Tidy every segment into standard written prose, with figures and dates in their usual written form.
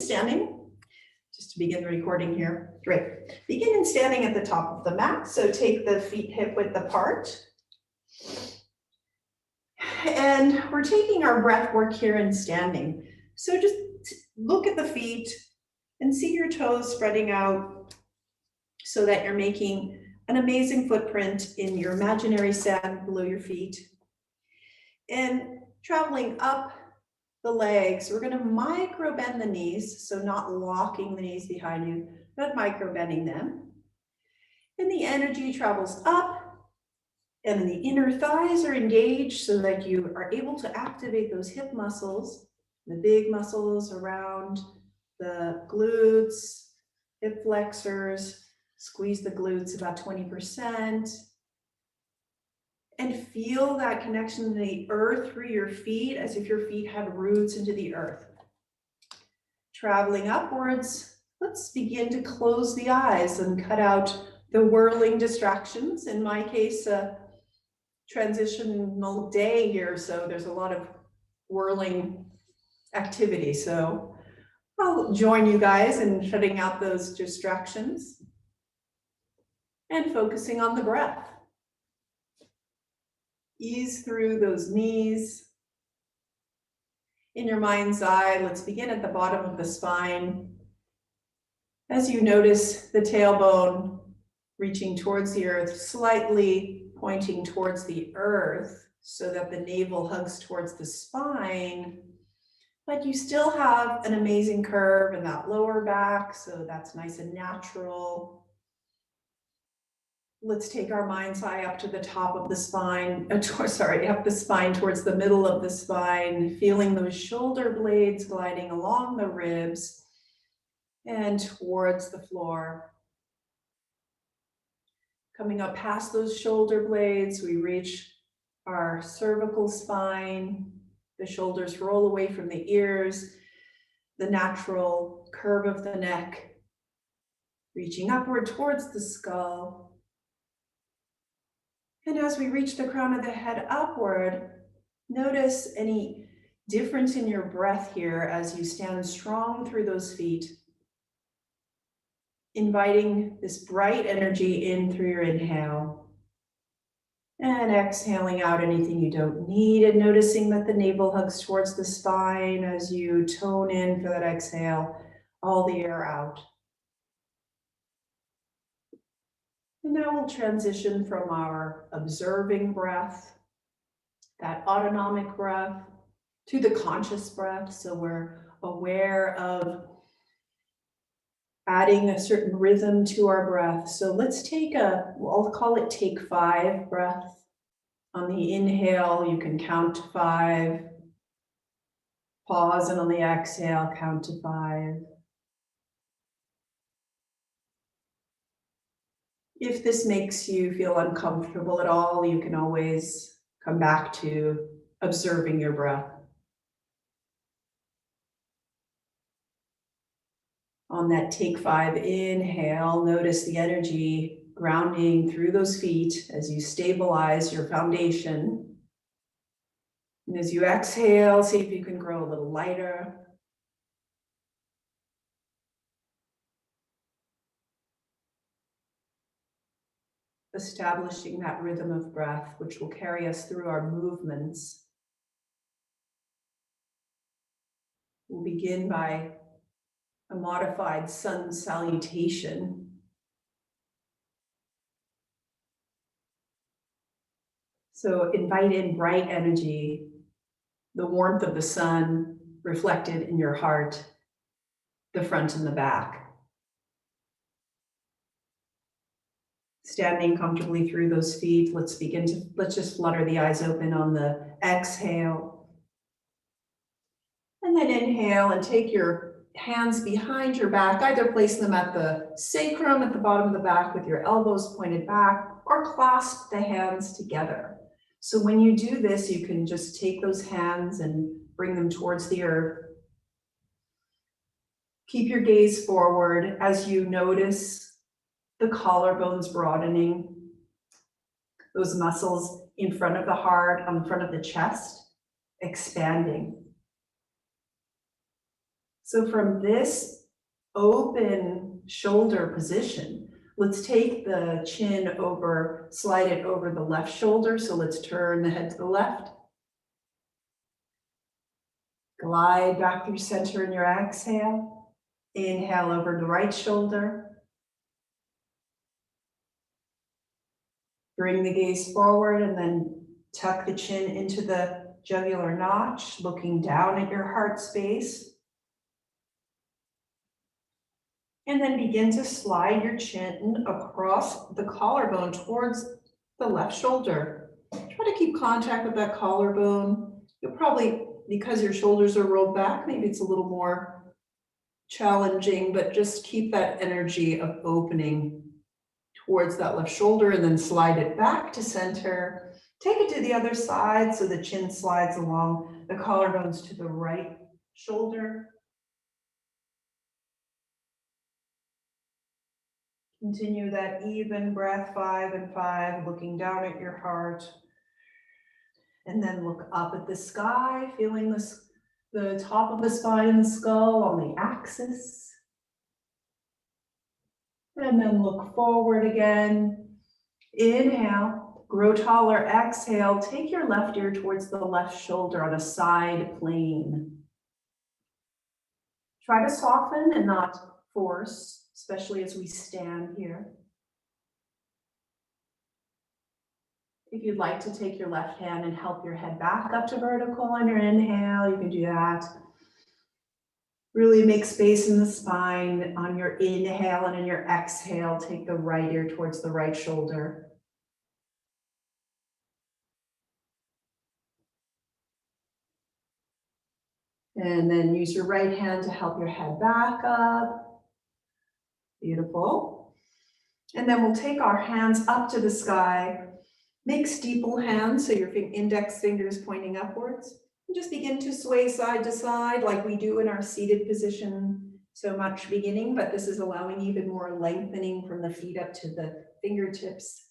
Standing, just to begin the recording here. Great. Begin in standing at the top of the mat. So take the feet hip width apart. And we're taking our breath work here in standing. So just look at the feet and see your toes spreading out so that you're making an amazing footprint in your imaginary sand below your feet. And traveling up the legs, we're going to micro bend the knees, so not locking the knees behind you, but micro bending them. And the energy travels up, and the inner thighs are engaged so that you are able to activate those hip muscles, the big muscles around the glutes, hip flexors. Squeeze the glutes about 20%. And feel that connection to the earth through your feet as if your feet had roots into the earth. Traveling upwards, let's begin to close the eyes and cut out the whirling distractions. In my case, a transitional day here, so there's a lot of whirling activity. So I'll join you guys in shutting out those distractions and focusing on the breath. Ease through those knees. In your mind's eye, let's begin at the bottom of the spine. As you notice the tailbone reaching towards the earth, slightly pointing towards the earth so that the navel hugs towards the spine, but you still have an amazing curve in that lower back, so that's nice and natural. Let's take our mind's eye up to the top of the spine, up the spine towards the middle of the spine, feeling those shoulder blades gliding along the ribs and towards the floor. Coming up past those shoulder blades, we reach our cervical spine. The shoulders roll away from the ears, the natural curve of the neck, reaching upward towards the skull. And as we reach the crown of the head upward, notice any difference in your breath here as you stand strong through those feet, inviting this bright energy in through your inhale and exhaling out anything you don't need, and noticing that the navel hugs towards the spine as you tone in for that exhale, all the air out. And now we'll transition from our observing breath, that autonomic breath, to the conscious breath. So we're aware of adding a certain rhythm to our breath. So let's take I'll call it take 5 breath. On the inhale, you can count to 5. Pause, and on the exhale, count to 5. If this makes you feel uncomfortable at all, you can always come back to observing your breath. On that take 5 inhale, notice the energy grounding through those feet as you stabilize your foundation. And as you exhale, see if you can grow a little lighter. Establishing that rhythm of breath, which will carry us through our movements. We'll begin by a modified sun salutation. So invite in bright energy, the warmth of the sun reflected in your heart, the front and the back. Standing comfortably through those feet, let's just flutter the eyes open on the exhale. And then inhale and take your hands behind your back, either place them at the sacrum at the bottom of the back with your elbows pointed back, or clasp the hands together. So when you do this, you can just take those hands and bring them towards the earth. Keep your gaze forward as you notice the collarbones broadening, those muscles in front of the heart, on front of the chest, expanding. So from this open shoulder position, let's take the chin over, slide it over the left shoulder. So let's turn the head to the left. Glide back through center in your exhale. Inhale over the right shoulder. Bring the gaze forward and then tuck the chin into the jugular notch, looking down at your heart space. And then begin to slide your chin across the collarbone towards the left shoulder. Try to keep contact with that collarbone. You'll probably, because your shoulders are rolled back, maybe it's a little more challenging, but just keep that energy of opening towards that left shoulder and then slide it back to center. Take it to the other side so the chin slides along the collarbones to the right shoulder. Continue that even breath, 5 and 5, looking down at your heart. And then look up at the sky, feeling the top of the spine and the skull on the axis. And then look forward again. Inhale, grow taller. Exhale, take your left ear towards the left shoulder on a side plane. Try to soften and not force, especially as we stand here. If you'd like to take your left hand and help your head back up to vertical on your inhale, you can do that. Really make space in the spine on your inhale, and in your exhale, take the right ear towards the right shoulder. And then use your right hand to help your head back up. Beautiful. And then we'll take our hands up to the sky. Make steeple hands, so your index finger is pointing upwards. And just begin to sway side to side like we do in our seated position so much beginning, but this is allowing even more lengthening from the feet up to the fingertips.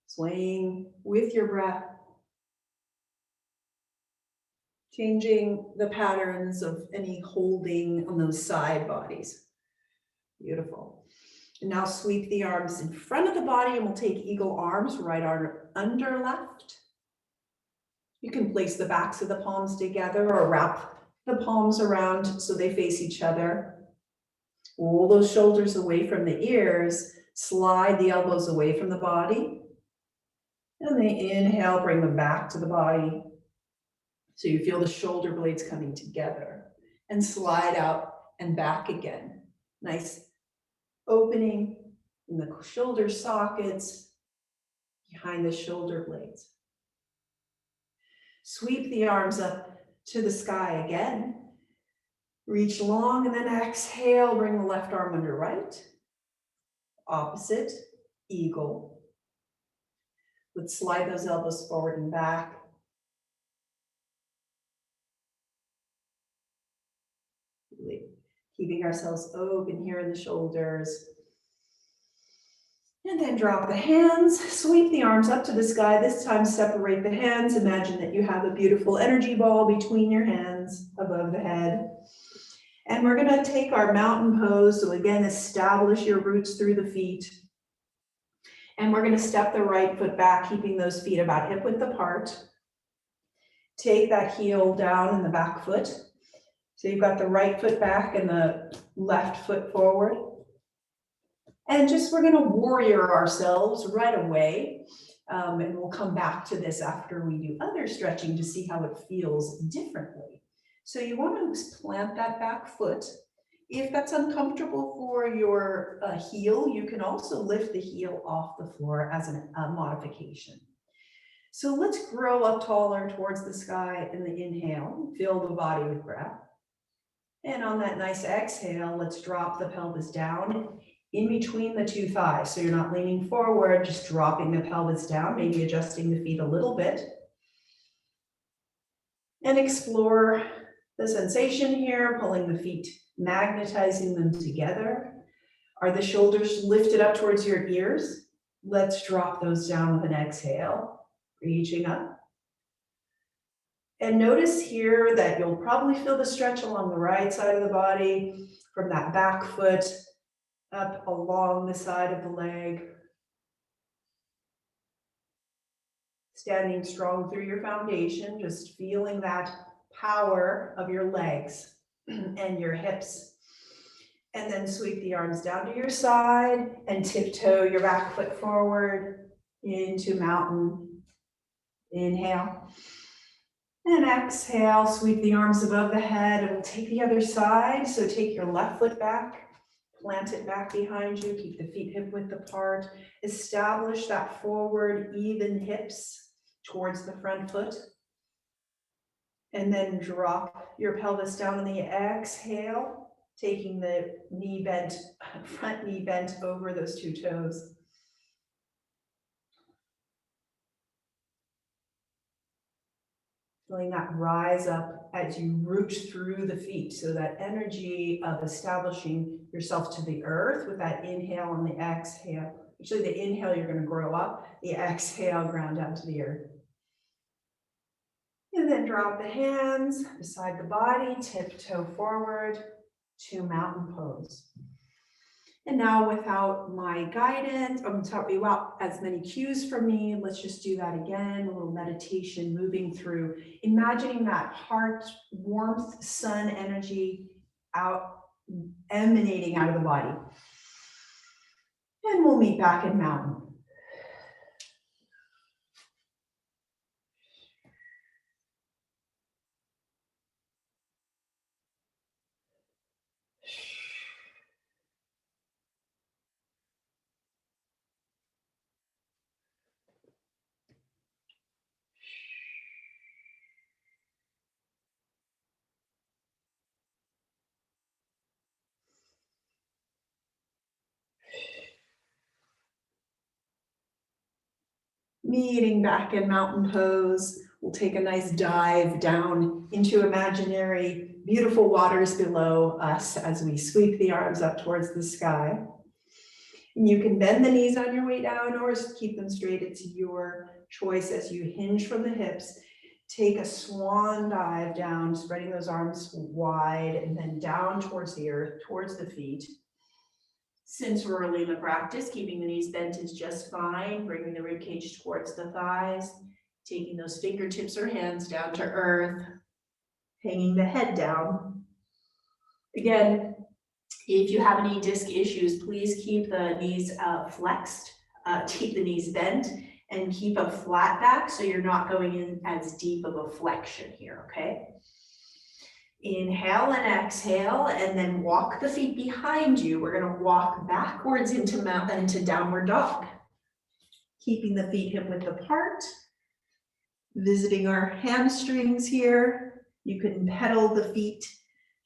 Swaying with your breath. Changing the patterns of any holding on those side bodies. Beautiful. And now sweep the arms in front of the body, and we'll take eagle arms, right arm under left. You can place the backs of the palms together or wrap the palms around so they face each other. Roll those shoulders away from the ears, slide the elbows away from the body. And then inhale, bring them back to the body. So you feel the shoulder blades coming together, and slide out and back again. Nice opening in the shoulder sockets behind the shoulder blades. Sweep the arms up to the sky again. Reach long and then exhale, bring the left arm under right. Opposite, eagle. Let's slide those elbows forward and back. Keeping ourselves open here in the shoulders. And then drop the hands, sweep the arms up to the sky. This time separate the hands. Imagine that you have a beautiful energy ball between your hands above the head. And we're gonna take our mountain pose. So again, establish your roots through the feet. And we're gonna step the right foot back, keeping those feet about hip width apart. Take that heel down in the back foot. So you've got the right foot back and the left foot forward. And just, we're gonna warrior ourselves right away. And we'll come back to this after we do other stretching to see how it feels differently. So you wanna plant that back foot. If that's uncomfortable for your heel, you can also lift the heel off the floor as a modification. So let's grow up taller towards the sky in the inhale. Fill the body with breath. And on that nice exhale, let's drop the pelvis down in between the two thighs. So you're not leaning forward, just dropping the pelvis down, maybe adjusting the feet a little bit. And explore the sensation here, pulling the feet, magnetizing them together. Are the shoulders lifted up towards your ears? Let's drop those down with an exhale, reaching up. And notice here that you'll probably feel the stretch along the right side of the body, from that back foot up along the side of the leg. Standing strong through your foundation, just feeling that power of your legs and your hips. And then sweep the arms down to your side and tiptoe your back foot forward into mountain. Inhale. And exhale, sweep the arms above the head, and we'll take the other side. So take your left foot back, plant it back behind you, keep the feet hip width apart. Establish that forward, even hips towards the front foot. And then drop your pelvis down on the exhale, taking the knee bent, front knee bent over those two toes. Feeling that rise up as you root through the feet. So that energy of establishing yourself to the earth with that inhale and the exhale. Actually, the inhale, you're going to grow up. The exhale, ground down to the earth. And then drop the hands beside the body, tiptoe forward to mountain pose. And now without my guidance, without as many cues from me, let's just do that again, a little meditation, moving through, imagining that heart warmth, sun energy out, emanating out of the body. And we'll meet back in mountain. Meeting back in mountain pose, we'll take a nice dive down into imaginary, beautiful waters below us as we sweep the arms up towards the sky. And you can bend the knees on your way down or keep them straight. It's your choice as you hinge from the hips. Take a swan dive down, spreading those arms wide and then down towards the earth, towards the feet. Since we're early in the practice, keeping the knees bent is just fine. Bringing the rib cage towards the thighs, taking those fingertips or hands down to earth, hanging the head down. Again, if you have any disc issues, please keep the knees flexed, keep the knees bent, and keep a flat back so you're not going in as deep of a flexion here, okay? Inhale and exhale, and then walk the feet behind you. We're going to walk backwards into downward dog. Keeping the feet hip width apart. Visiting our hamstrings here. You can pedal the feet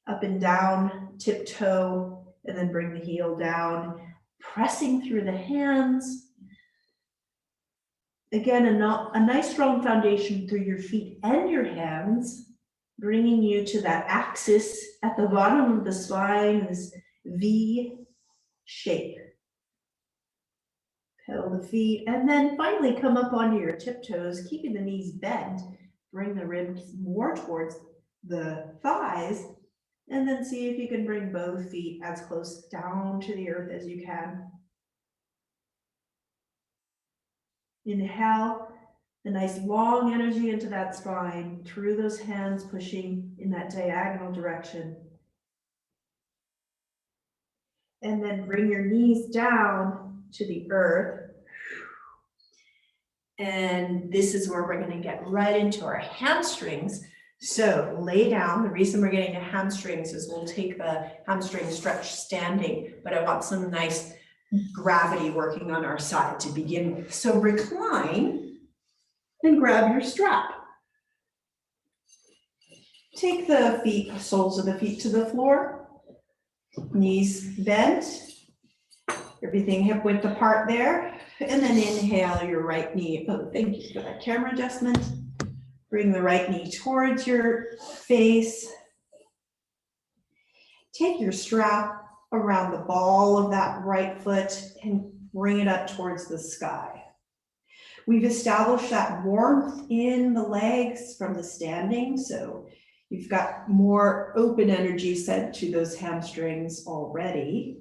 up and down, tiptoe, and then bring the heel down. Pressing through the hands. Again, a nice strong foundation through your feet and your hands. Bringing you to that axis at the bottom of the spine, this V shape. Pedal the feet, and then finally come up onto your tiptoes, keeping the knees bent. Bring the ribs more towards the thighs, and then see if you can bring both feet as close down to the earth as you can. Inhale. The nice long energy into that spine, through those hands pushing in that diagonal direction. And then bring your knees down to the earth. And this is where we're going to get right into our hamstrings. So lay down. The reason we're getting to hamstrings is we'll take the hamstring stretch standing, but I want some nice gravity working on our side to begin with. So recline. And grab your strap. Take the soles of the feet to the floor. Knees bent. Everything hip width apart there. And then inhale your right knee. Oh, thank you for that camera adjustment. Bring the right knee towards your face. Take your strap around the ball of that right foot and bring it up towards the sky. We've established that warmth in the legs from the standing, so you've got more open energy sent to those hamstrings already.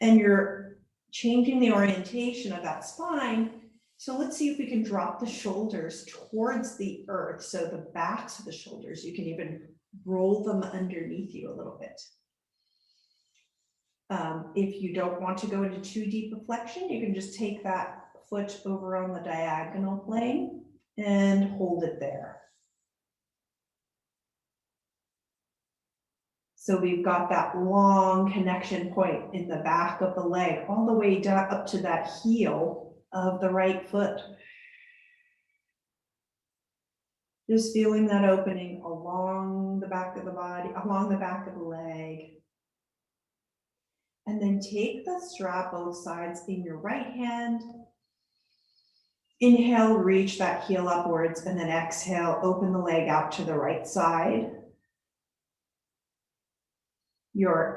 And you're changing the orientation of that spine. So let's see if we can drop the shoulders towards the earth. So the backs of the shoulders, you can even roll them underneath you a little bit. If you don't want to go into too deep a flexion, you can just take that foot over on the diagonal plane and hold it there. So we've got that long connection point in the back of the leg, all the way down up to that heel of the right foot. Just feeling that opening along the back of the body, along the back of the leg. And then take the strap both sides in your right hand. Inhale, reach that heel upwards, and then exhale, open the leg out to the right side. Your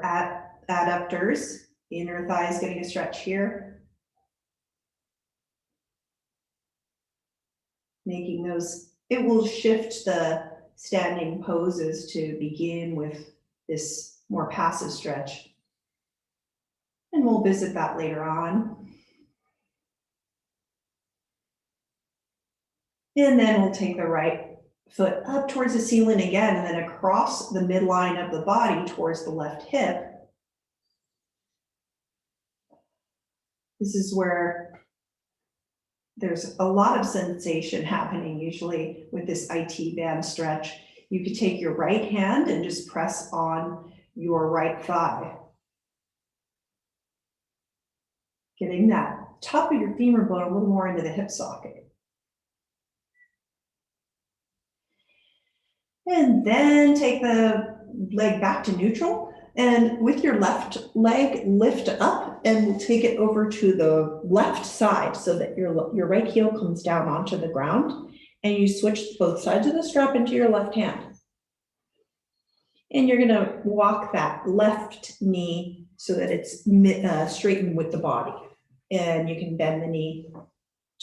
adductors, inner thighs getting a stretch here. Making those, it will shift the standing poses to begin with this more passive stretch. And we'll visit that later on. And then we'll take the right foot up towards the ceiling again, and then across the midline of the body towards the left hip. This is where there's a lot of sensation happening usually with this IT band stretch. You could take your right hand and just press on your right thigh. Getting that top of your femur bone a little more into the hip socket. And then take the leg back to neutral, and with your left leg, lift up, and we'll take it over to the left side so that your right heel comes down onto the ground, and you switch both sides of the strap into your left hand. And you're gonna walk that left knee so that it's straightened with the body, and you can bend the knee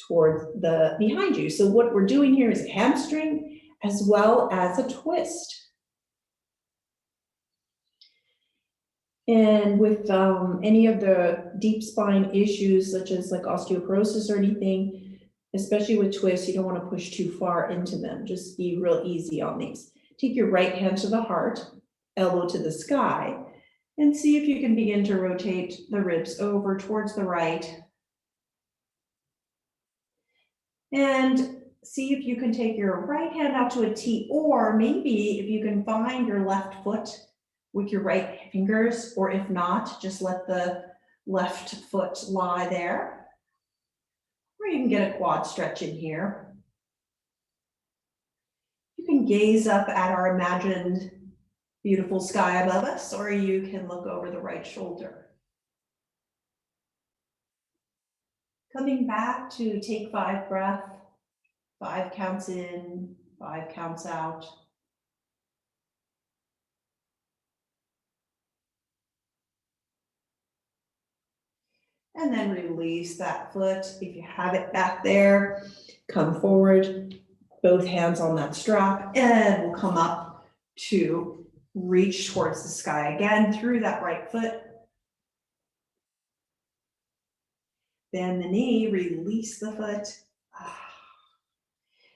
towards the behind you. So what we're doing here is a hamstring as well as a twist. And with any of the deep spine issues, such as like osteoporosis or anything, especially with twists, you don't want to push too far into them. Just be real easy on these. Take your right hand to the heart, elbow to the sky, and see if you can begin to rotate the ribs over towards the right. And see if you can take your right hand out to a T, or maybe if you can find your left foot with your right fingers, or if not, just let the left foot lie there. Or you can get a quad stretch in here. You can gaze up at our imagined beautiful sky above us, or you can look over the right shoulder. Coming back to take 5 breaths. 5 counts in, 5 counts out. And then release that foot. If you have it back there, come forward, both hands on that strap, and we'll come up to reach towards the sky again through that right foot. Bend the knee, release the foot.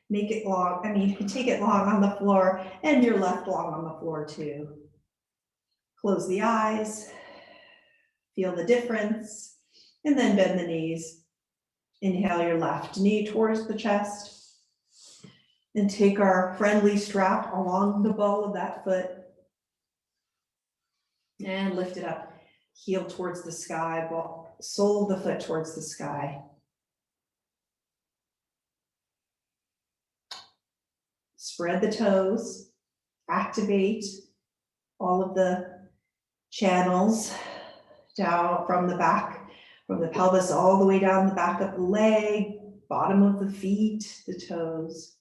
Make it long, take it long on the floor, and your left long on the floor too. Close the eyes, feel the difference, and then bend the knees. Inhale your left knee towards the chest, and take our friendly strap along the ball of that foot, and lift it up, heel towards the sky, sole of the foot towards the sky. Spread the toes, activate all of the channels down from the back, from the pelvis all the way down the back of the leg, bottom of the feet, the toes.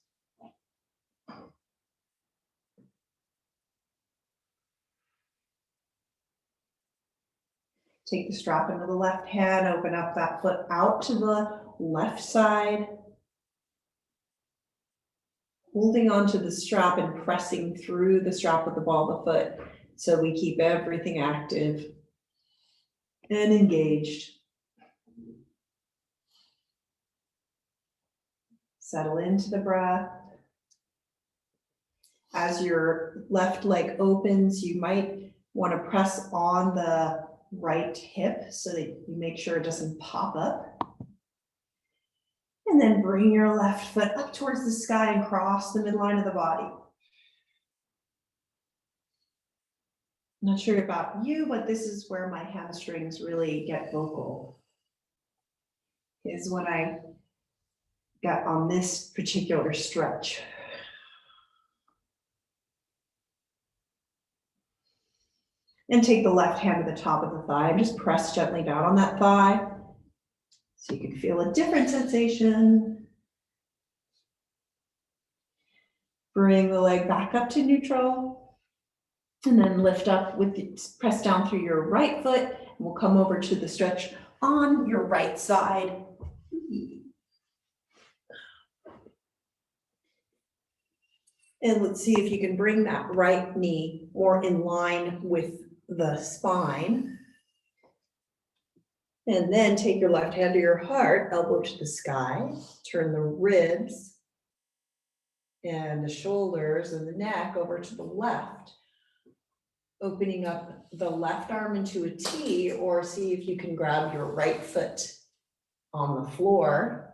Take the strap into the left hand, open up that foot out to the left side. Holding onto the strap and pressing through the strap with the ball of the foot so we keep everything active and engaged. Settle into the breath. As your left leg opens, you might want to press on the right hip so that you make sure it doesn't pop up. And then bring your left foot up towards the sky and cross the midline of the body. I'm not sure about you, but this is where my hamstrings really get vocal, is when I get on this particular stretch. And take the left hand to the top of the thigh and just press gently down on that thigh so you can feel a different sensation. Bring the leg back up to neutral and then lift up with the, press down through your right foot, and we'll come over to the stretch on your right side. And let's see if you can bring that right knee more in line with the spine. And then take your left hand to your heart, elbow to the sky, turn the ribs and the shoulders and the neck over to the left, opening up the left arm into a T, or see if you can grab your right foot on the floor.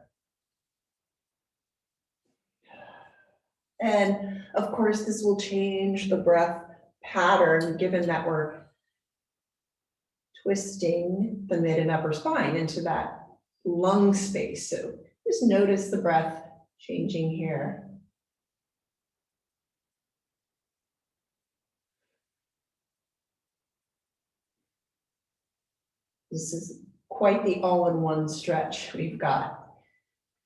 And of course, this will change the breath pattern given that we're twisting the mid and upper spine into that lung space. So just notice the breath changing here. This is quite the all-in-one stretch. We've got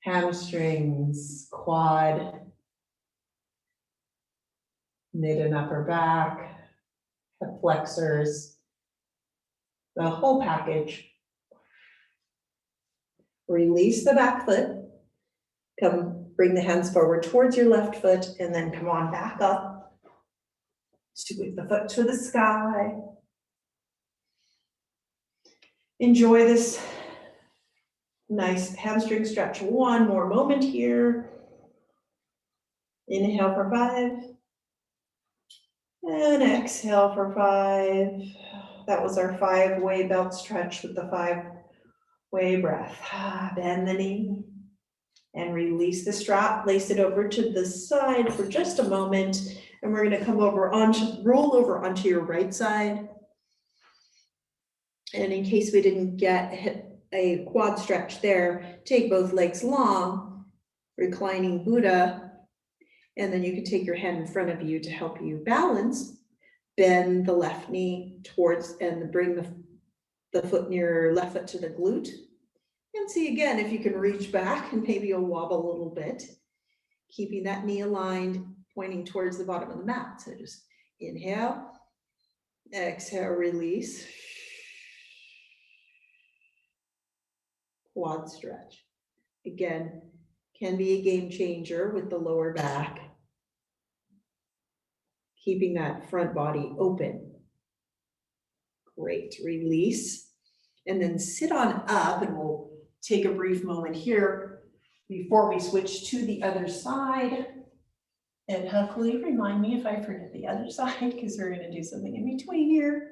hamstrings, quad, mid and upper back, hip flexors, the whole package. Release the back foot. Come, bring the hands forward towards your left foot, and then come on back up to the foot to the sky. Enjoy this nice hamstring stretch. One more moment here. Inhale for 5. And exhale for 5. That was our 5-way belt stretch with the 5-way breath. Bend the knee and release the strap. Lace it over to the side for just a moment. And we're going to come over roll over onto your right side. And in case we didn't get a quad stretch there, take both legs long, reclining Buddha, and then you can take your hand in front of you to help you balance. Bend the left knee towards and bring the foot near your left foot to the glute. And see again if you can reach back, and maybe you'll wobble a little bit, keeping that knee aligned, pointing towards the bottom of the mat. So just inhale, exhale, release. Quad stretch. Again, can be a game changer with the lower back. Keeping that front body open. Great, release. And then sit on up, and we'll take a brief moment here before we switch to the other side. And hopefully remind me if I forget the other side, because we're going to do something in between here.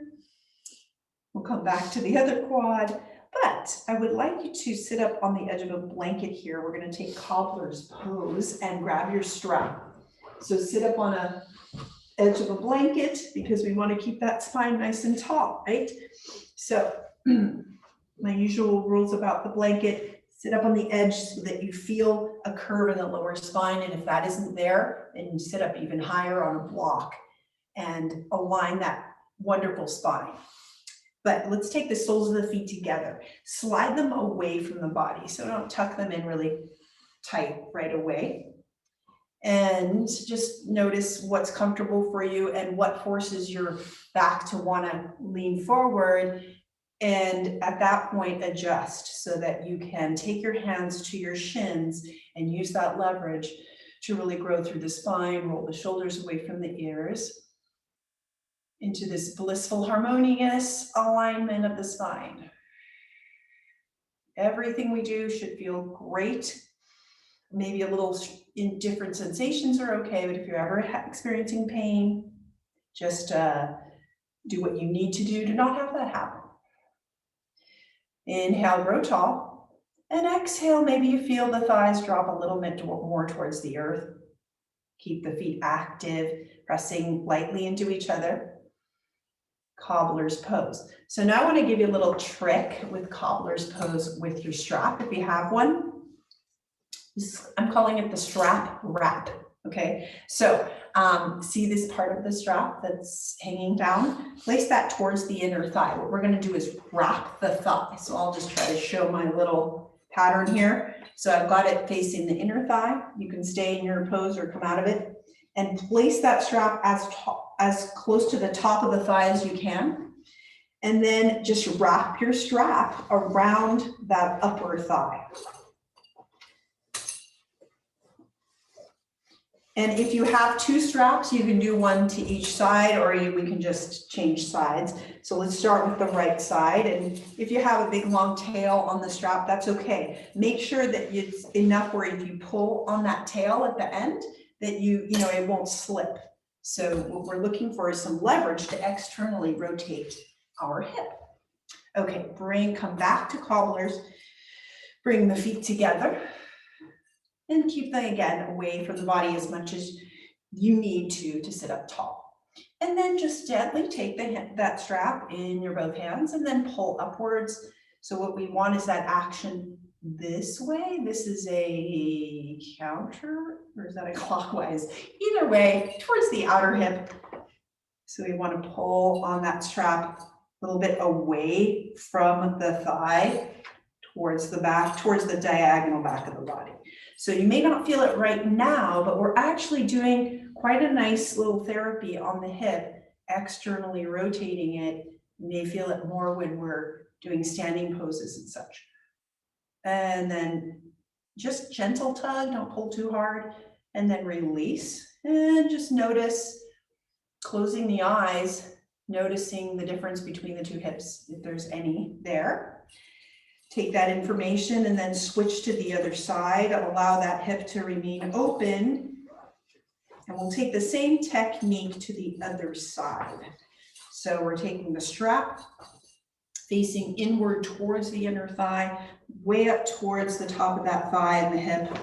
We'll come back to the other quad. But I would like you to sit up on the edge of a blanket here. We're going to take cobbler's pose and grab your strap. So sit up on a edge of a blanket because we want to keep that spine nice and tall, right? So my usual rules about the blanket: sit up on the edge so that you feel a curve in the lower spine. And if that isn't there, then you sit up even higher on a block and align that wonderful spine. But let's take the soles of the feet together. Slide them away from the body. So don't tuck them in really tight right away. And just notice what's comfortable for you and what forces your back to want to lean forward. And at that point, adjust so that you can take your hands to your shins and use that leverage to really grow through the spine, roll the shoulders away from the ears into this blissful, harmonious alignment of the spine. Everything we do should feel great. Maybe a little different sensations are okay, but if you're ever experiencing pain, just do what you need to do to not have that happen. Inhale, grow tall, and exhale, maybe you feel the thighs drop a little bit more towards the earth. Keep the feet active, pressing lightly into each other. Cobbler's pose. So now I want to give you a little trick with cobbler's pose with your strap, if you have one. I'm calling it the strap wrap, okay? So see this part of the strap that's hanging down? Place that towards the inner thigh. What we're gonna do is wrap the thigh. So I'll just try to show my little pattern here. So I've got it facing the inner thigh. You can stay in your pose or come out of it. And place that strap as close to the top of the thigh as you can. And then just wrap your strap around that upper thigh. And if you have two straps, you can do one to each side, or we can just change sides. So let's start with the right side. And if you have a big long tail on the strap, that's okay. Make sure that it's enough where if you pull on that tail at the end, that it won't slip. So what we're looking for is some leverage to externally rotate our hip. Okay, come back to cobblers. Bring the feet together. And keep them, again, away from the body as much as you need to sit up tall. And then just gently take that strap in your both hands and then pull upwards. So what we want is that action this way. This is a counter, or is that a clockwise? Either way, towards the outer hip. So we want to pull on that strap a little bit away from the thigh towards the back, towards the diagonal back of the body. So you may not feel it right now, but we're actually doing quite a nice little therapy on the hip, externally rotating it. You may feel it more when we're doing standing poses and such. And then just gentle tug, don't pull too hard, and then release. And just notice, closing the eyes, noticing the difference between the two hips, if there's any there. Take that information and then switch to the other side. Allow that hip to remain open. And we'll take the same technique to the other side. So we're taking the strap, facing inward towards the inner thigh, way up towards the top of that thigh and the hip.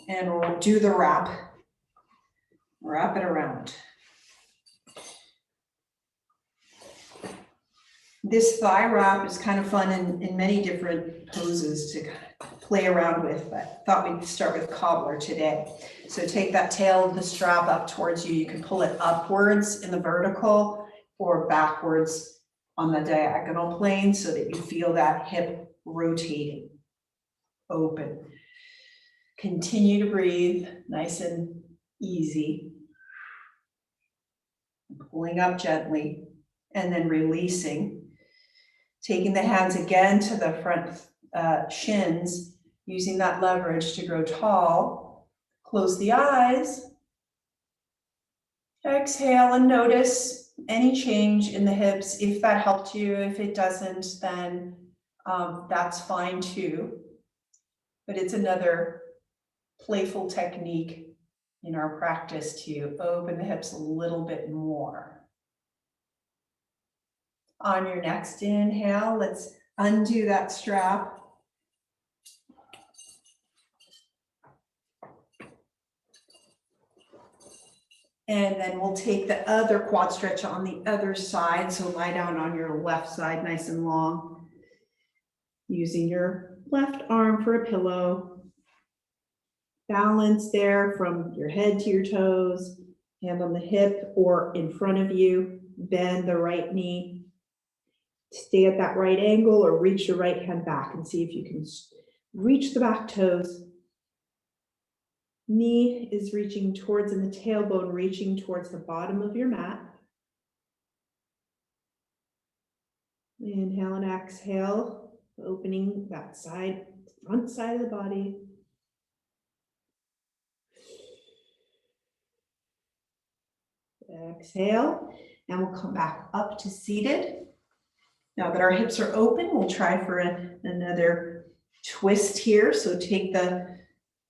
And we'll do the wrap. Wrap it around. This thigh wrap is kind of fun in many different poses to play around with, but I thought we'd start with cobbler today. So take that tail of the strap up towards you. You can pull it upwards in the vertical or backwards on the diagonal plane so that you feel that hip rotating, open. Continue to breathe, nice and easy. Pulling up gently and then releasing. Taking the hands again to the front shins, using that leverage to grow tall. Close the eyes. Exhale and notice any change in the hips. If that helped you, if it doesn't, then that's fine too. But it's another playful technique in our practice to open the hips a little bit more. On your next inhale, let's undo that strap. And then we'll take the other quad stretch on the other side. So lie down on your left side, nice and long, using your left arm for a pillow. Balance there from your head to your toes, hand on the hip or in front of you. Bend the right knee. Stay at that right angle or reach your right hand back and see if you can reach the back toes. Knee is reaching towards, and the tailbone reaching towards the bottom of your mat. Inhale and exhale, opening that side, front side of the body. Exhale, and we'll come back up to seated. Now that our hips are open, we'll try for another twist here. So take the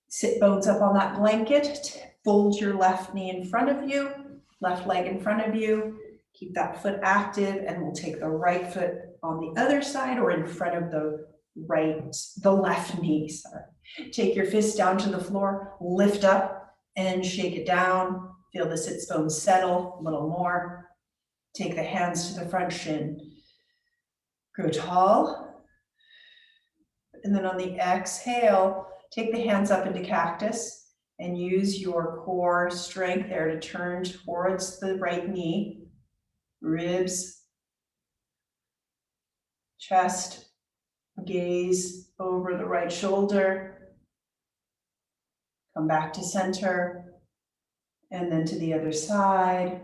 sit bones up on that blanket, fold your left knee in front of you, left leg in front of you, keep that foot active, and we'll take the right foot on the other side or in front of the left knee, sorry. Take your fist down to the floor, lift up and shake it down. Feel the sits bones settle a little more. Take the hands to the front shin. Grow tall. And then on the exhale, take the hands up into cactus and use your core strength there to turn towards the right knee, ribs, chest, gaze over the right shoulder. Come back to center and then to the other side.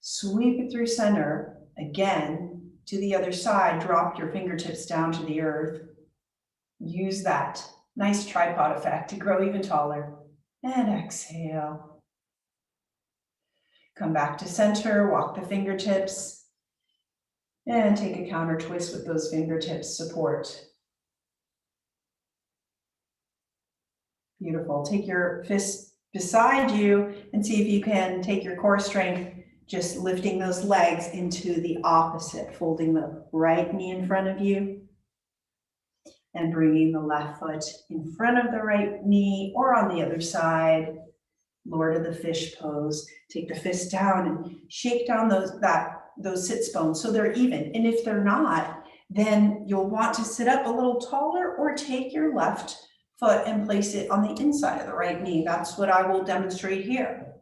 Sweep it through center. Again, to the other side, drop your fingertips down to the earth. Use that nice tripod effect to grow even taller. And exhale. Come back to center, walk the fingertips, and take a counter twist with those fingertips support. Beautiful. Take your fist beside you and see if you can take your core strength, just lifting those legs into the opposite, folding the right knee in front of you and bringing the left foot in front of the right knee or on the other side. Lord of the fish pose. Take the fist down and shake down those sits bones so they're even. And if they're not, then you'll want to sit up a little taller or take your left foot and place it on the inside of the right knee. That's what I will demonstrate here.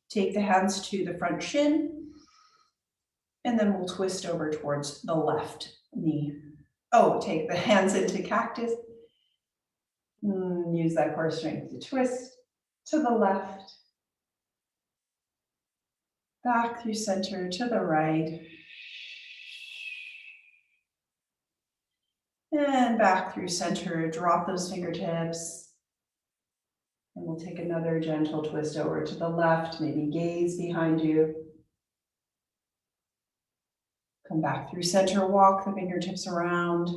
Take the hands to the front shin, and then we'll twist over towards the left knee. Oh, take the hands into cactus. Use that core strength to twist to the left. Back through center to the right. And back through center, drop those fingertips. And we'll take another gentle twist over to the left, maybe gaze behind you. Come back through center, walk the fingertips around,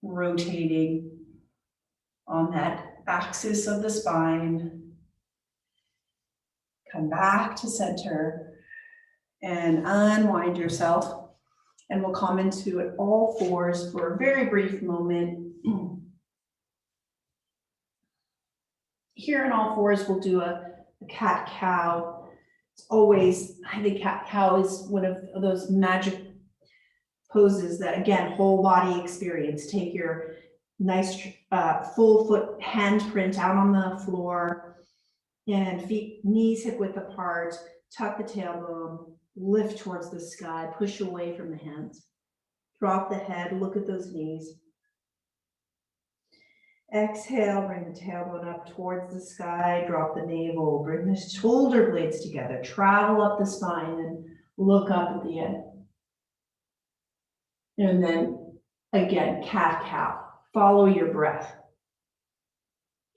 rotating on that axis of the spine. Come back to center and unwind yourself. And we'll come into it all fours for a very brief moment. Here in all fours, we'll do a cat-cow. It's always, I think cat-cow is one of those magic poses that, again, whole body experience. Take your nice full foot handprint out on the floor and feet, knees hip width apart, tuck the tailbone, lift towards the sky, push away from the hands. Drop the head, look at those knees. Exhale, bring the tailbone up towards the sky, drop the navel, bring the shoulder blades together, travel up the spine and look up at the end. And then again, cat-cow, follow your breath.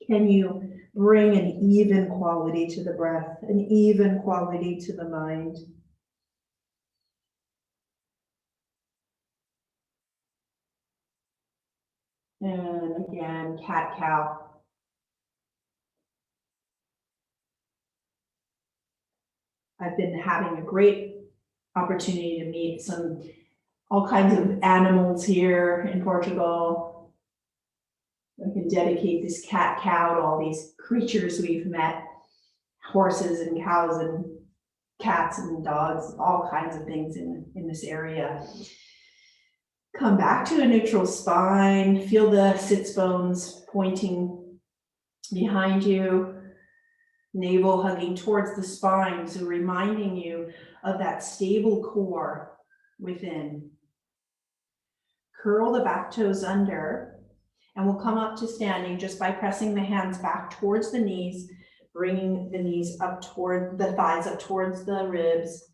Can you bring an even quality to the breath, an even quality to the mind? And again, cat-cow. I've been having a great opportunity to meet all kinds of animals here in Portugal. I can dedicate this cat-cow to all these creatures we've met, horses and cows and cats and dogs, all kinds of things in this area. Come back to a neutral spine. Feel the sits bones pointing behind you. Navel hugging towards the spine, so reminding you of that stable core within. Curl the back toes under, and we'll come up to standing just by pressing the hands back towards the knees, bringing the knees up toward the thighs, up towards the ribs.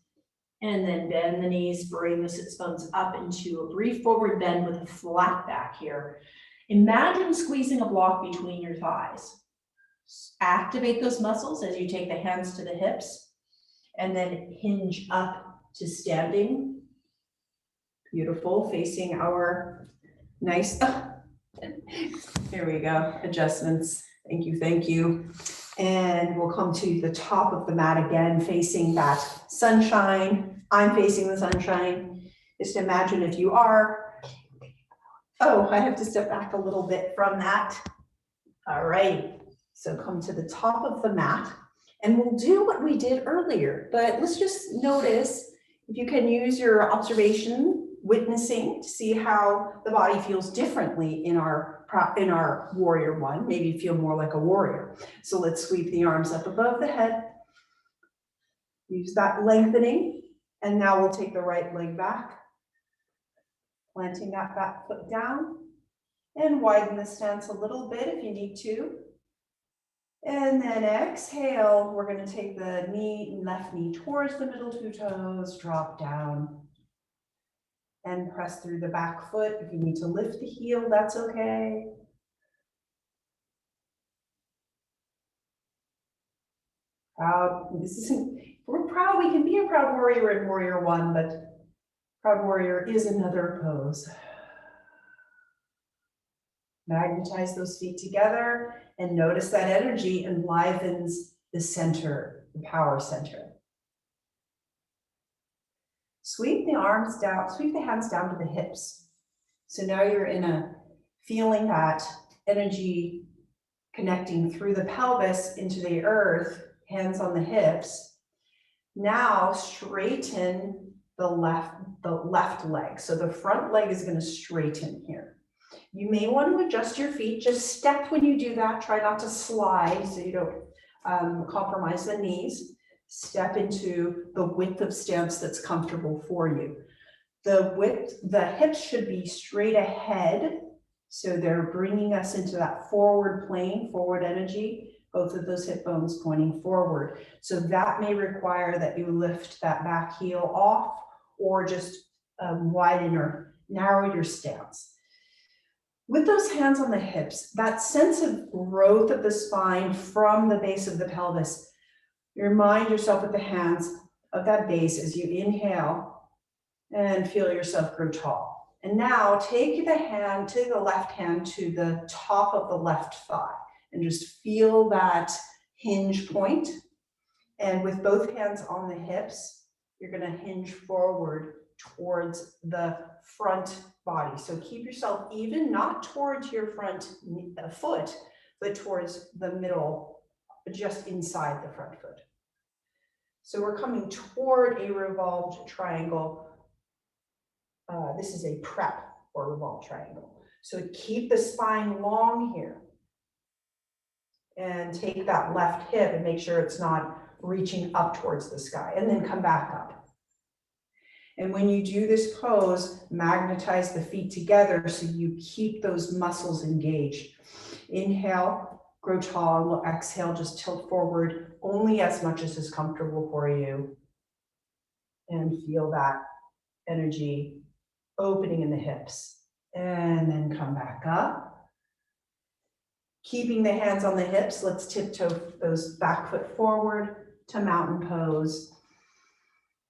And then bend the knees, bring the sits bones up into a brief forward bend with a flat back here. Imagine squeezing a block between your thighs. Activate those muscles as you take the hands to the hips and then hinge up to standing. Beautiful, facing our nice, here we go, adjustments. Thank you, thank you. And we'll come to the top of the mat again, facing that sunshine. I'm facing the sunshine. Just imagine if you are. Oh, I have to step back a little bit from that. All right, so come to the top of the mat and we'll do what we did earlier, but let's just notice if you can use your observation, witnessing to see how the body feels differently in our warrior one, maybe feel more like a warrior. So let's sweep the arms up above the head. Use that lengthening. And now we'll take the right leg back, planting that back foot down and widen the stance a little bit if you need to. And then exhale, we're going to take the left knee towards the middle two toes, drop down and press through the back foot. If you need to lift the heel, that's okay. Proud, we're proud, we can be a proud warrior in warrior one, but proud warrior is another pose. Magnetize those feet together and notice that energy enlivens the center, the power center. Sweep the arms down, sweep the hands down to the hips. So now you're feeling that energy connecting through the pelvis into the earth, hands on the hips. Now straighten the left leg. So the front leg is going to straighten here. You may want to adjust your feet. Just step when you do that. Try not to slide so you don't compromise the knees. Step into the width of stance that's comfortable for you. The hips should be straight ahead. So they're bringing us into that forward plane, forward energy, both of those hip bones pointing forward. So that may require that you lift that back heel off or just widen or narrow your stance. With those hands on the hips, that sense of growth of the spine from the base of the pelvis, you remind yourself with the hands of that base as you inhale and feel yourself grow tall. And now take the left hand to the top of the left thigh and just feel that hinge point. And with both hands on the hips, you're going to hinge forward towards the front body. So keep yourself even, not towards your front foot, but towards the middle, just inside the front foot. So we're coming toward a revolved triangle. This is a prep or revolved triangle. So keep the spine long here. And take that left hip and make sure it's not reaching up towards the sky. And then come back up. And when you do this pose, magnetize the feet together so you keep those muscles engaged. Inhale, grow tall, and we'll exhale, just tilt forward only as much as is comfortable for you. And feel that energy opening in the hips. And then come back up. Keeping the hands on the hips, let's tiptoe those back foot forward to mountain pose.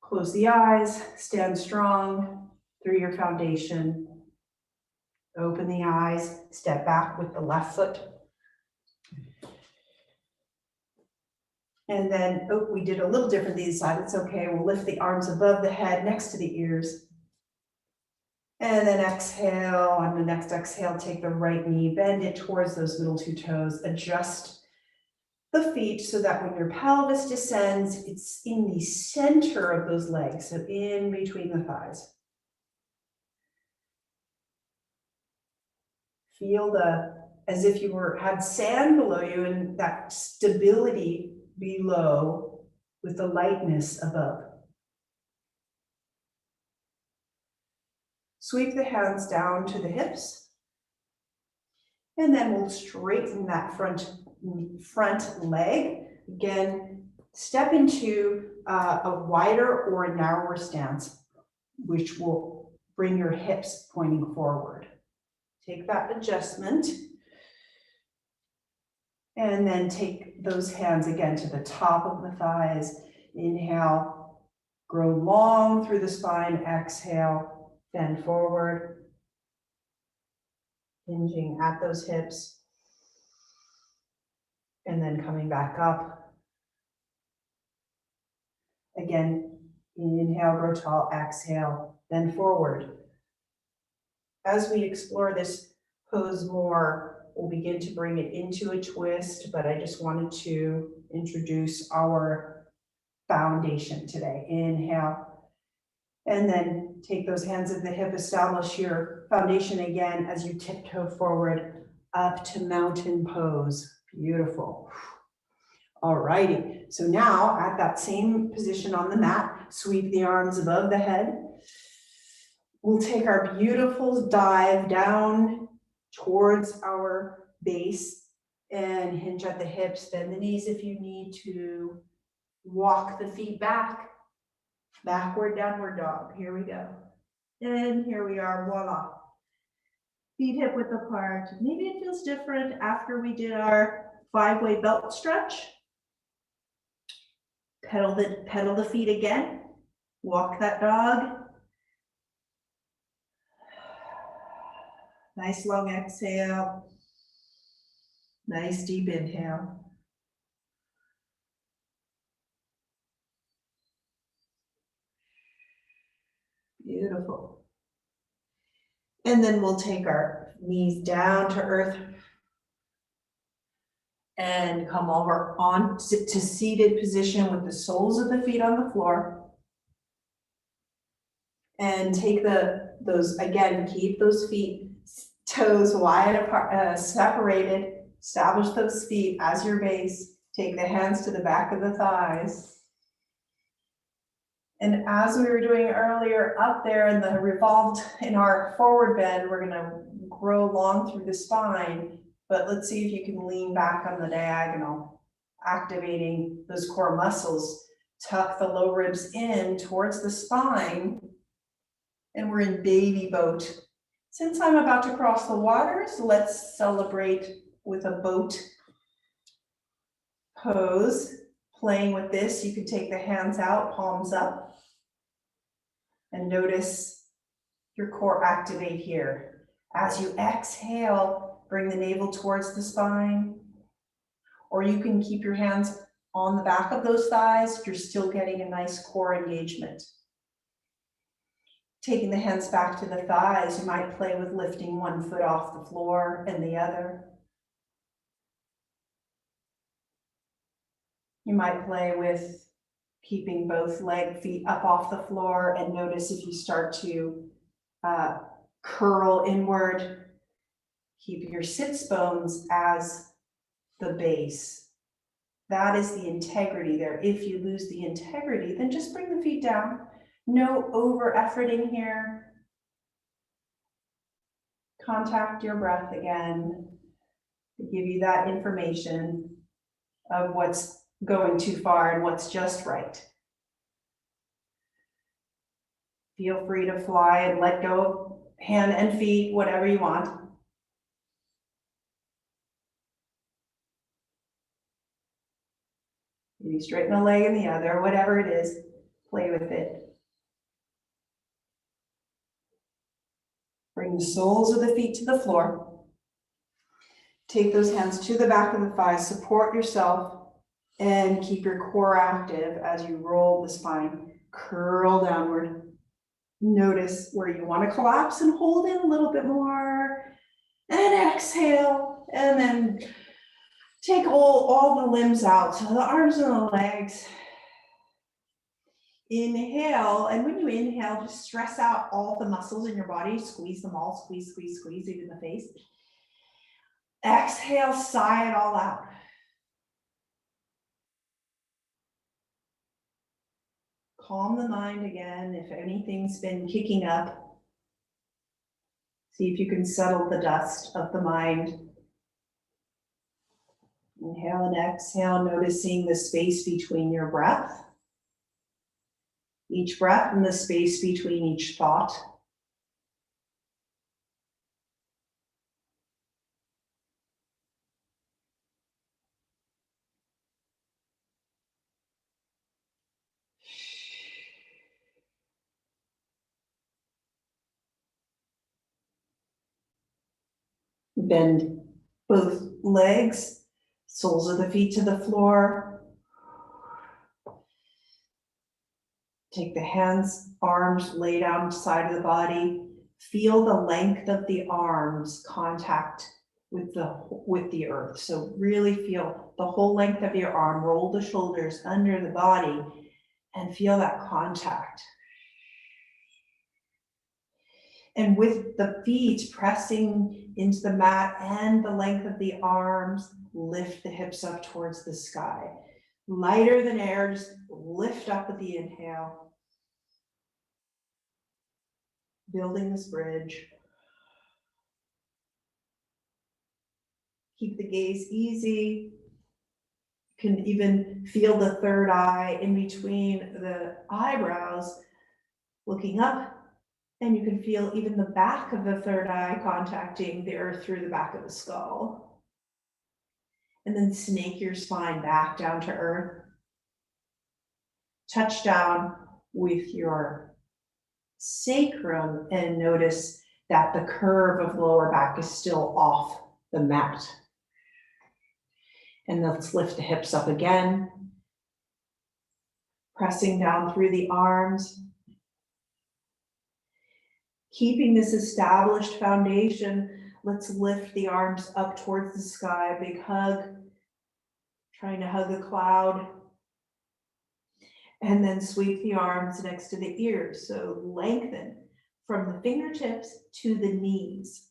Close the eyes, stand strong through your foundation. Open the eyes, step back with the left foot. And then, we did a little different this side, it's okay. We'll lift the arms above the head, next to the ears. And then exhale, on the next exhale, take the right knee, bend it towards those middle two toes, adjust the feet so that when your pelvis descends, it's in the center of those legs, so in between the thighs. Feel as if you had sand below you and that stability below with the lightness above. Sweep the hands down to the hips. And then we'll straighten that front leg. Again, step into a wider or a narrower stance, which will bring your hips pointing forward. Take that adjustment. And then take those hands again to the top of the thighs. Inhale, grow long through the spine. Exhale, bend forward. Hinging at those hips. And then coming back up. Again, inhale, grow tall. Exhale, bend forward. As we explore this pose more, we'll begin to bring it into a twist, but I just wanted to introduce our foundation today. Inhale, and then take those hands at the hip, establish your foundation again as you tiptoe forward up to mountain pose. Beautiful. All righty, so now at that same position on the mat, sweep the arms above the head. We'll take our beautiful dive down towards our base and hinge at the hips, bend the knees if you need to. Walk the feet back, backward downward dog. Here we go. And here we are, voila. Feet hip width apart. Maybe it feels different after we did our 5-way belt stretch. Pedal the feet again. Walk that dog. Nice long exhale. Nice deep inhale. Beautiful. And then we'll take our knees down to earth and come over on to seated position with the soles of the feet on the floor. And take those, again, keep those feet, toes wide apart, separated. Establish those feet as your base. Take the hands to the back of the thighs. And as we were doing earlier up there in the revolved, in our forward bend, we're gonna grow long through the spine, but let's see if you can lean back on the diagonal, activating those core muscles. Tuck the low ribs in towards the spine, and we're in baby boat. Since I'm about to cross the waters, let's celebrate with a boat pose. Playing with this, you could take the hands out, palms up, and notice your core activate here. As you exhale, bring the navel towards the spine, or you can keep your hands on the back of those thighs. You're still getting a nice core engagement. Taking the hands back to the thighs, you might play with lifting one foot off the floor and the other. You might play with keeping both feet up off the floor, and notice if you start to curl inward, keep your sits bones as the base. That is the integrity there. If you lose the integrity, then just bring the feet down. No over efforting here. Contact your breath again to give you that information of what's going too far and what's just right. Feel free to fly and let go of hand and feet, whatever you want. Maybe straighten a leg and the other, whatever it is, play with it. Bring the soles of the feet to the floor. Take those hands to the back of the thighs, support yourself, and keep your core active as you roll the spine. Curl downward. Notice where you want to collapse and hold in a little bit more. And exhale, and then take all the limbs out, so the arms and the legs. Inhale, and when you inhale, just stress out all the muscles in your body. Squeeze them all, squeeze, squeeze, squeeze, even the face. Exhale, sigh it all out. Calm the mind again if anything's been kicking up. See if you can settle the dust of the mind. Inhale and exhale, noticing the space between your breath. each breath and the space between each thought. Bend both legs, soles of the feet to the floor. Take the hands, arms, lay down side of the body. Feel the length of the arms contact with the earth. So really feel the whole length of your arm, roll the shoulders under the body and feel that contact. And with the feet pressing into the mat and the length of the arms, lift the hips up towards the sky. Lighter than air, just lift up with the inhale. Building this bridge. Keep the gaze easy. You can even feel the third eye in between the eyebrows, looking up. And you can feel even the back of the third eye contacting the earth through the back of the skull. And then snake your spine back down to earth. Touch down with your sacrum and notice that the curve of the lower back is still off the mat. And let's lift the hips up again. Pressing down through the arms. Keeping this established foundation, let's lift the arms up towards the sky, big hug, trying to hug a cloud. And then sweep the arms next to the ears, so lengthen from the fingertips to the knees.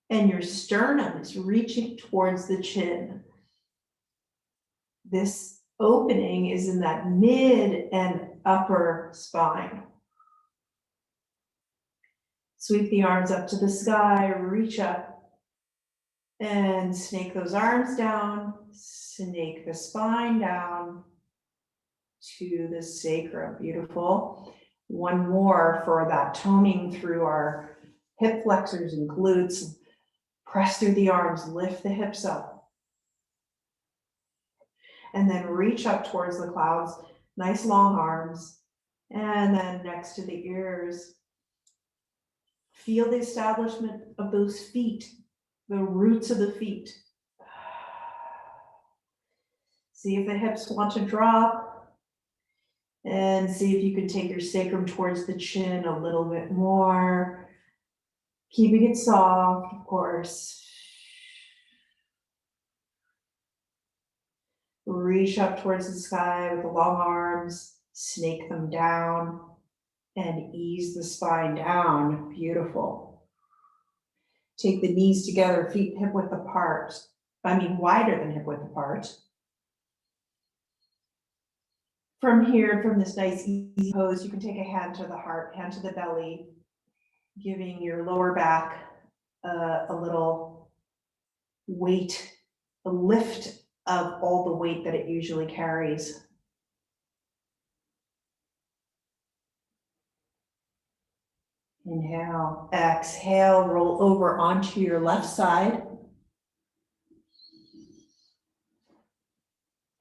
And your sternum is reaching towards the chin. This opening is in that mid and upper spine. Sweep the arms up to the sky, reach up, and snake those arms down, snake the spine down to the sacrum. Beautiful. One more for that toning through our hip flexors and glutes. Press through the arms, lift the hips up. And then reach up towards the clouds, nice long arms. And then next to the ears, feel the establishment of those feet, the roots of the feet. See if the hips want to drop. And see if you can take your sacrum towards the chin a little bit more. Keeping it soft, of course. Reach up towards the sky with the long arms, snake them down, and ease the spine down. Beautiful. Take the knees together, feet hip width apart. Wider than hip width apart. From here, from this nice easy pose, you can take a hand to the heart, hand to the belly, giving your lower back a little weight, a lift of all the weight that it usually carries. Inhale, exhale, roll over onto your left side.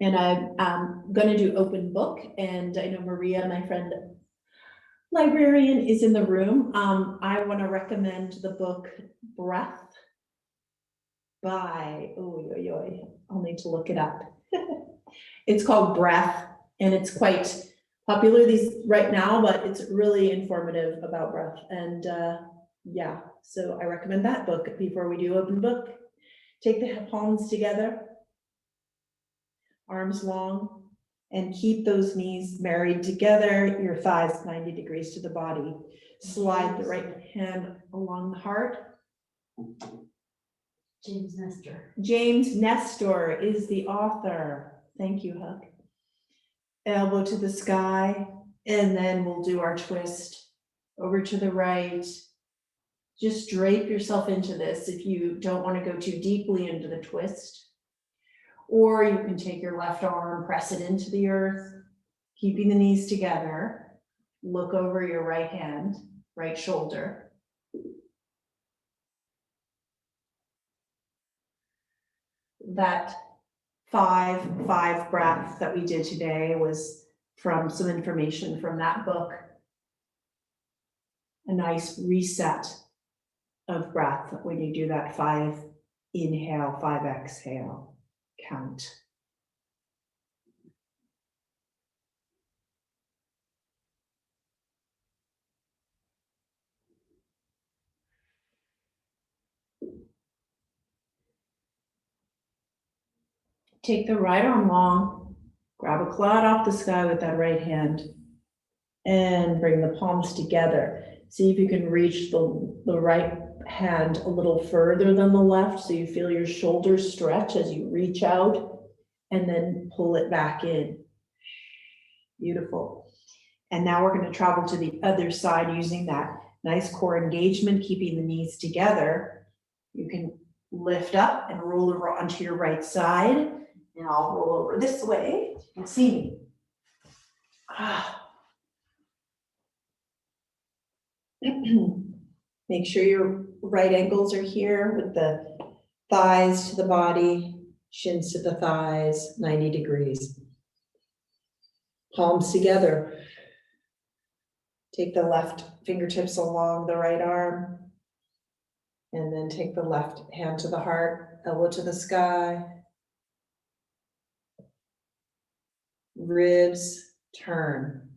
And I'm going to do open book, and I know Maria, my friend librarian, is in the room. I want to recommend the book Breath by, I'll need to look it up. It's called Breath, and it's quite popular right now, but it's really informative about breath. And yeah, so I recommend that book before we do open book. Take the palms together, arms long, and keep those knees married together, your thighs 90 degrees to the body. Slide the right hand along the heart. James Nestor. James Nestor is the author. Thank you, Huck. Elbow to the sky, and then we'll do our twist over to the right. Just drape yourself into this if you don't want to go too deeply into the twist. Or you can take your left arm, press it into the earth, Keeping the knees together, look over your right hand, right shoulder. That 5-5 breath that we did today was from some information from that book. A nice reset of breath when you do that 5 inhale, 5 exhale count. Take the right arm long, grab a cloud off the sky with that right hand, and bring the palms together. See if you can reach the right hand a little further than the left, so you feel your shoulders stretch as you reach out, and then pull it back in. Beautiful. And now we're going to travel to the other side using that nice core engagement, keeping the knees together. You can lift up and roll over onto your right side. And I'll roll over this way. You can see me. Make sure your right ankles are here with the thighs to the body, shins to the thighs, 90 degrees. Palms together. Take the left fingertips along the right arm, and then take the left hand to the heart, elbow to the sky. Ribs turn,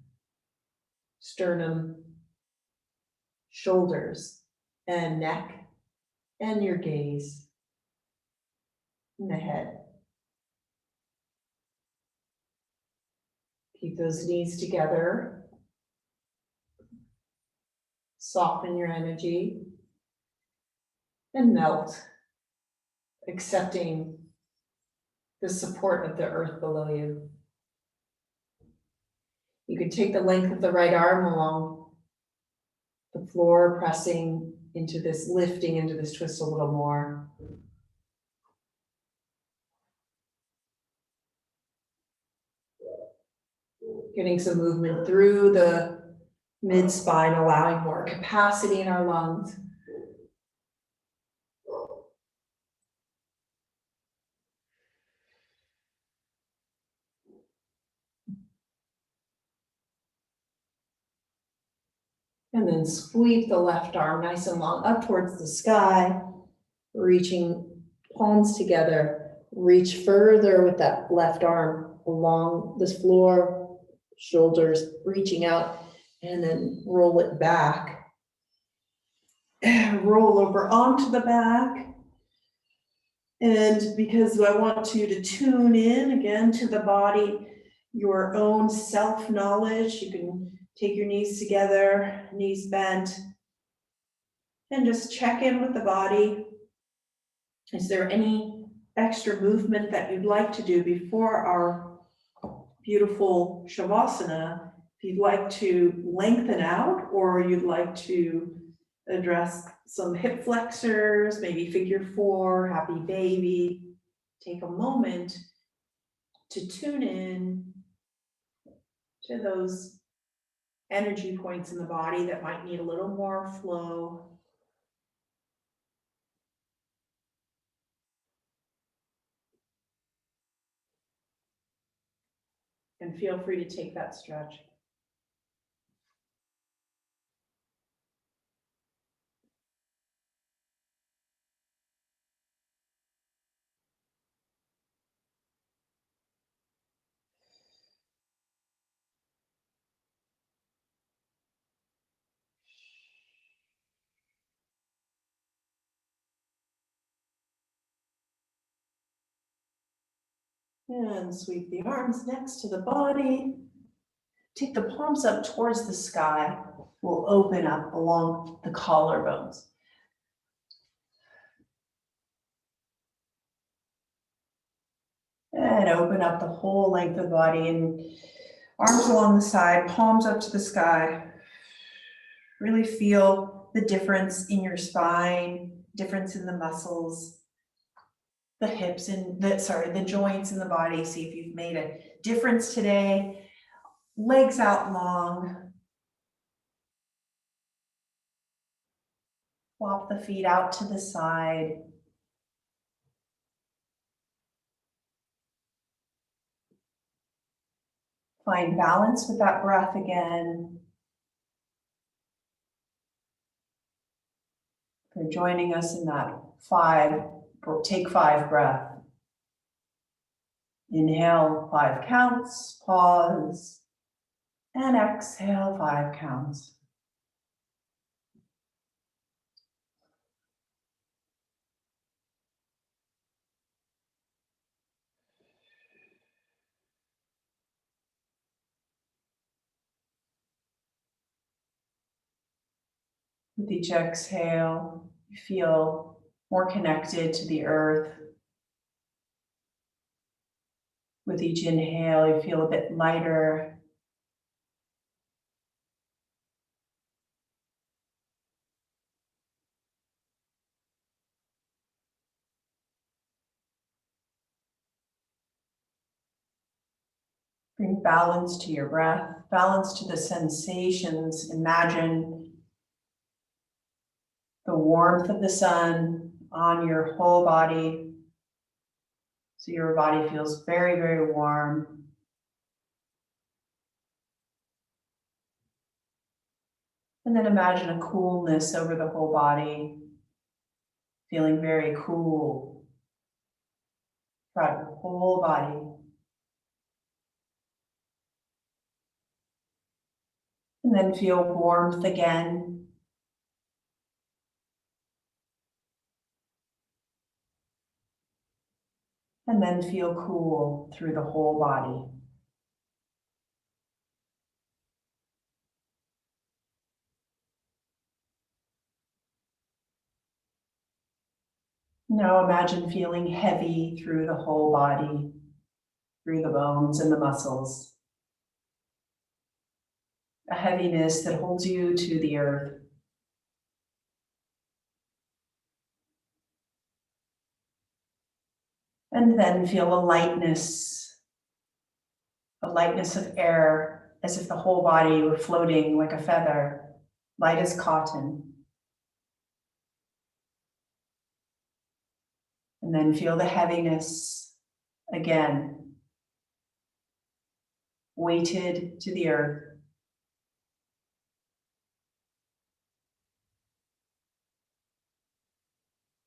sternum, shoulders, and neck, and your gaze in the head. Keep those knees together. Soften your energy and melt, accepting the support of the earth below you. You can take the length of the right arm along the floor, pressing into this, lifting into this twist a little more. Getting some movement through the mid-spine, allowing more capacity in our lungs. And then sweep the left arm nice and long up towards the sky, reaching palms together. Reach further with that left arm along this floor, shoulders reaching out, and then roll it back. Roll over onto the back. And because I want you to tune in again to the body, your own self-knowledge, you can take your knees together, knees bent, and just check in with the body. Is there any extra movement that you'd like to do before our beautiful Shavasana? If you'd like to lengthen out, or you'd like to address some hip flexors, maybe figure 4, happy baby, take a moment to tune in to those energy points in the body that might need a little more flow. And feel free to take that stretch. And sweep the arms next to the body. Take the palms up towards the sky. We'll open up along the collarbones. And open up the whole length of the body, and arms along the side, palms up to the sky. Really feel the difference in your spine, difference in the muscles, the hips and the joints in the body. See if you've made a difference today. legs out long. Flop the feet out to the side. Find balance with that breath again. For joining us in that take 5 breath. Inhale, 5 counts, pause, and exhale, 5 counts. With each exhale, you feel more connected to the earth. With each inhale, you feel a bit lighter. Bring balance to your breath, balance to the sensations. Imagine the warmth of the sun on your whole body. So your body feels very, very warm. And then imagine a coolness over the whole body, feeling very cool throughout your whole body. And then feel warmth again. And then feel cool through the whole body. Now imagine feeling heavy through the whole body, through the bones and the muscles. A heaviness that holds you to the earth. And then feel a lightness of air, as if the whole body were floating like a feather, light as cotton. And then feel the heaviness again, weighted to the earth.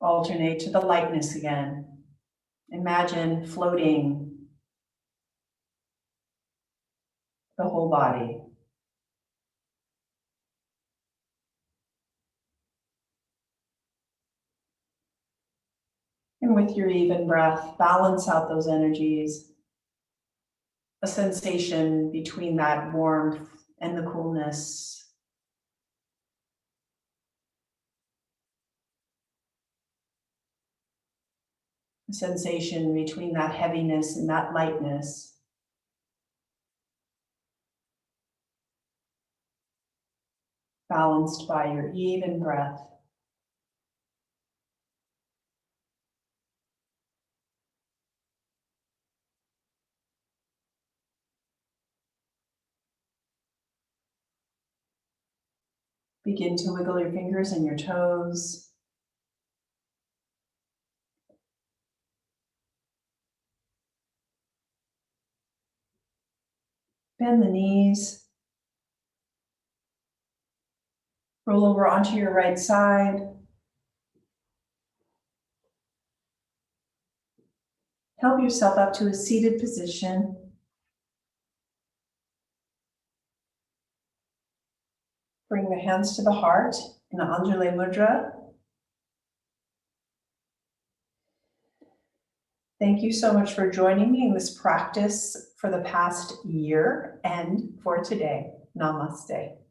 Alternate to the lightness again. Imagine floating the whole body. And with your even breath, balance out those energies. A sensation between that warmth and the coolness. A sensation between that heaviness and that lightness. Balanced by your even breath. Begin to wiggle your fingers and your toes. Bend the knees. Roll over onto your right side. Help yourself up to a seated position. Bring the hands to the heart in Anjali Mudra. Thank you so much for joining me in this practice for the past year and for today. Namaste.